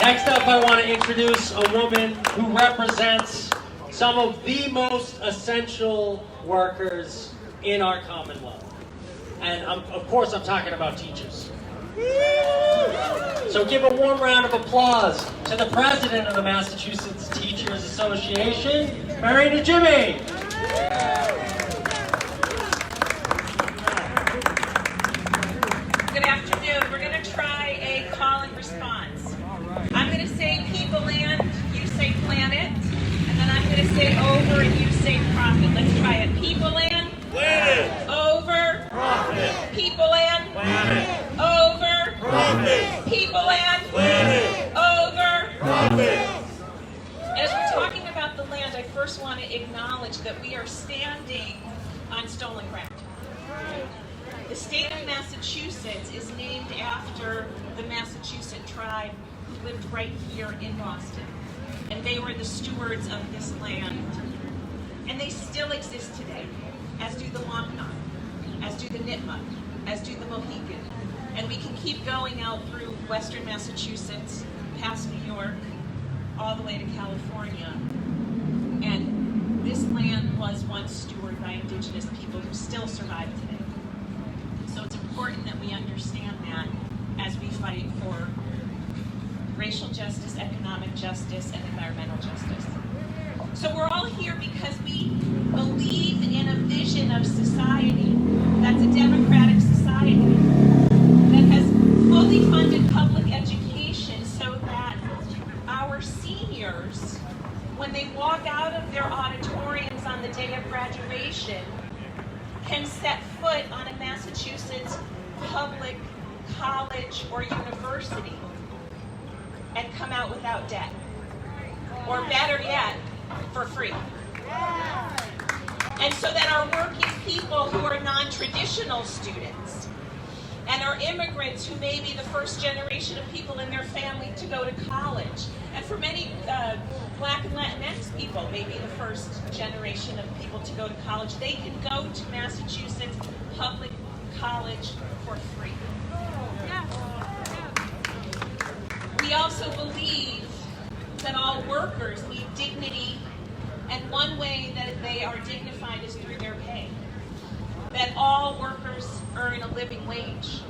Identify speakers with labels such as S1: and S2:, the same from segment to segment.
S1: Next up, I want to introduce a woman who represents some of the most essential workers in our Commonwealth. And of course, I'm talking about teachers. So give a warm round of applause to the president of the Massachusetts Teachers Association, Merrie Najimy.
S2: Good afternoon. We're going to try a call and response. I'm going to say people and, you say planet, and then I'm going to say over and you say profit. Let's try it. People and,
S3: Planet.
S2: Over,
S3: Profit.
S2: people and,
S3: Planet.
S2: over,
S3: Profit.
S2: people and,
S3: Planet.
S2: over.
S3: Profit.
S2: As we're talking about the land, I first want to acknowledge that we are standing on stolen ground. The state of Massachusetts is named after the Massachusetts tribe who lived right here in Boston. And they were the stewards of this land. And they still exist today, as do the Wampanoag, as do the Nipmuc, as do the Mohican. And we can keep going out through western Massachusetts, past New York, all the way to California. And this land was once stewarded by indigenous people who still survive today. So it's important that we understand that as we fight for racial justice, economic justice, and environmental justice. So we're all here because we believe in a vision of society that's a democratic society that has fully funded public education so that our seniors, when they walk out of their auditoriums on the day of graduation, can set foot on a Massachusetts public college or university and come out without debt. Or better yet, for free. And so that our working people who are non-traditional students and our immigrants who may be the first generation of people in their family to go to college, and for many Black and Latinx people, maybe the first generation of people to go to college, they can go to Massachusetts public college for free. We also believe that all workers need dignity, and one way that they are dignified is through their pay. That all workers earn a living wage,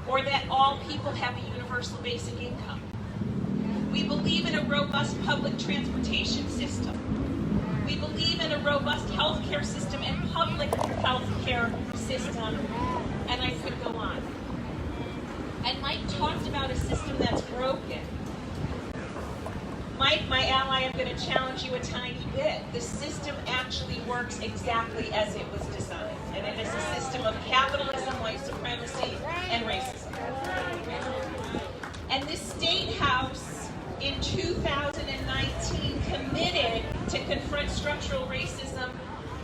S2: or that all people have a universal basic income. We believe in a robust public transportation system. We believe in a robust healthcare system and public healthcare system, and I could go on. And Mike talked about a system that's broken. Mike, my ally, I'm going to challenge you a tiny bit. The system actually works exactly as it was designed. And it is a system of capitalism, white supremacy, and racism. And this State House in 2019 committed to confront structural racism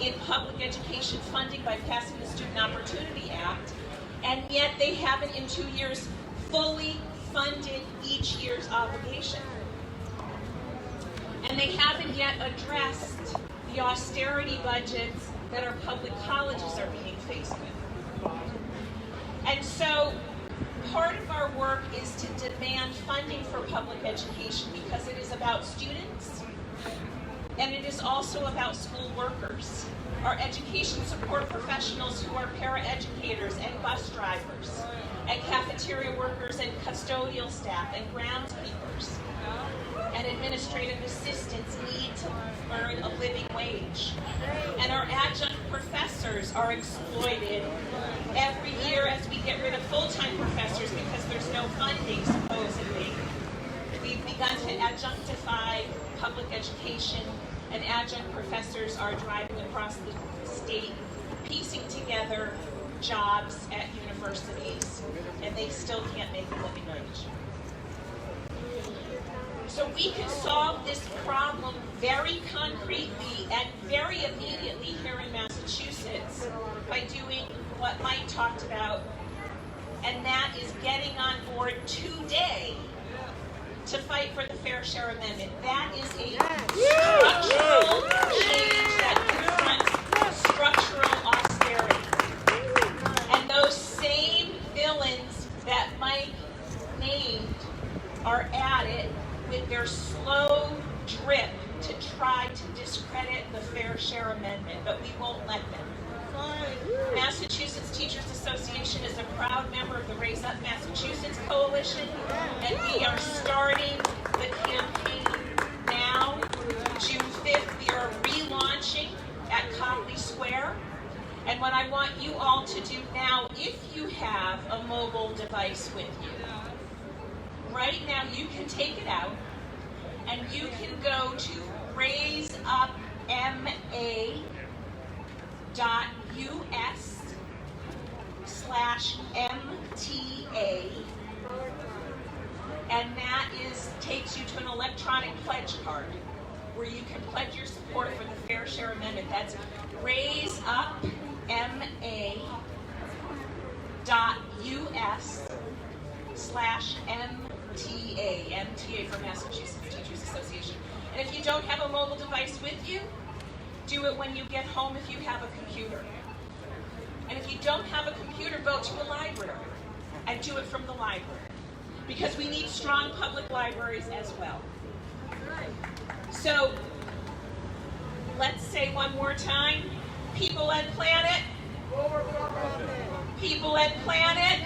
S2: in public education funding by passing the Student Opportunity Act. And yet they haven't in 2 years fully funded each year's obligation. And they haven't yet addressed the austerity budgets that our public colleges are being faced with. And so part of our work is to demand funding for public education because it is about students and it is also about school workers, our education support professionals who are paraeducators and bus drivers, and cafeteria workers and custodial staff and groundskeepers. And administrative assistants need to earn a living wage. And our adjunct professors are exploited every year as we get rid of full-time professors because there's no funding, supposedly. We've begun to adjunctify public education, and adjunct professors are driving across the state, piecing together jobs at universities, and they still can't make a living wage. So we can solve this problem very concretely and very immediately here in Massachusetts by doing what Mike talked about, and that is getting on board today to fight for the Fair Share Amendment. That is a structural change that confronts structural austerity. And those same villains that Mike named are are at it with their slow drip to try to discredit the Fair Share Amendment, but we won't let them. Massachusetts Teachers Association is a proud member of the Raise Up Massachusetts Coalition, and we are starting the campaign now. June 5th, we are relaunching at Copley Square. And what I want you all to do now, if you have a mobile device with you, right now you can take it out and you can go to raiseupma.us/MTA, and that takes you to an electronic pledge card where you can pledge your support for the Fair Share Amendment. That's raiseupma.us/MTA, MTA for Massachusetts Teachers Association. And if you don't have a mobile device with you, do it when you get home if you have a computer. And if you don't have a computer, go to a library and do it from the library, because we need strong public libraries as well. So let's say one more time, people and planet. People and planet.